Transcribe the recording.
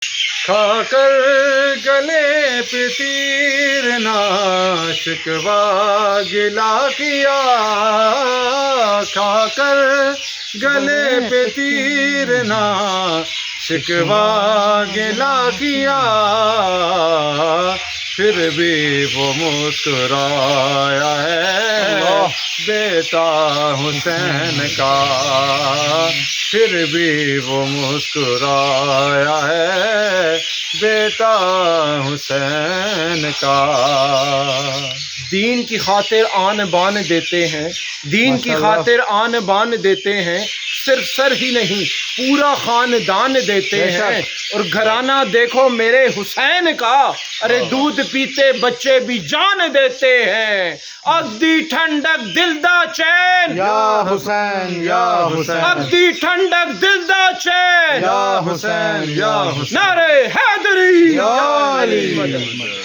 کھا کر گلے پہ تیر نہ شکوا گلا کیا، کھا کر گلے پہ تیر نہ شکوا گلا کیا، پھر بھی وہ مسکرایا ہے بیٹا حسین کا، پھر بھی وہ مسکرایا ہے بیٹا حسین کا۔ دین کی خاطر آن بان دیتے ہیں، دین کی خاطر آن بان دیتے ہیں، صرف سر ہی نہیں پورا خاندان دیتے ہیں، اور گھرانہ دیکھو میرے حسین کا، ارے دودھ پیتے بچے بھی جان دیتے ہیں، اگدی ٹھنڈک دل دا چین، یا حسین یا حسین، اگدی ٹھنڈک دل دا چین، یا حسین یا حسین، نعرہ حیدری یا علی۔